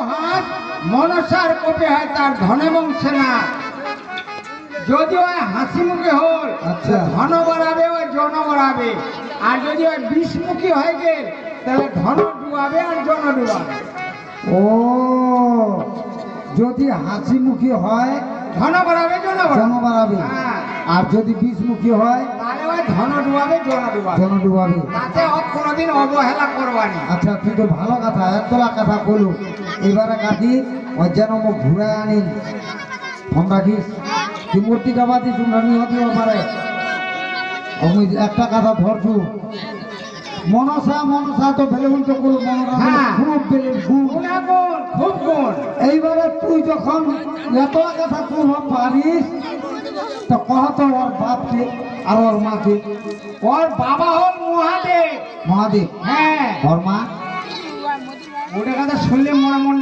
হাঁস মনসার কোপে হয় তার ধনে বংশে না। যদি ওই হাসি মুখে হল আচ্ছা। ধন বাড়াবে ওই জন বাড়াবে, আর যদি ওই বিষমুখী হয়ে গেল তাহলে ধন ডুবাবে আর জন ডুবাবে। ও, যদি হাসিমুখী হয় ধন বাড়াবে জন জন বাড়াবে, হ্যাঁ, আর যদি বিষমুখী হয় তাহলে ওই ধন ডুবাবে জন ডুবাবে। জন ডুবাবে। তাতে ও কোনোদিন অবহেলা করবানি। আচ্ছা, তুই তো ভালো কথা, এতলা কথা বলু। এবারে কাকি ওই যেন মুখ ঘুরে আনিন, ফোন রাখিস। তুই মূর্তিটা বাদিস নিহতি পারে। আমি একটা কথা ধরছু, মনসা মনসা তো ভেলে বলতে হ্যাঁ। খুব বেলে গুণ। গুণাগুণ খুব গুণ। এইবারে তুই যখন এত কথা তুই পারিস, তো কহত ওর বাপকে আর ওর মাকে। ওর বাবা হল মহাদেব। মহাদেব। হ্যাঁ, ওর মা ওটা কথা শুনলে মনে মনে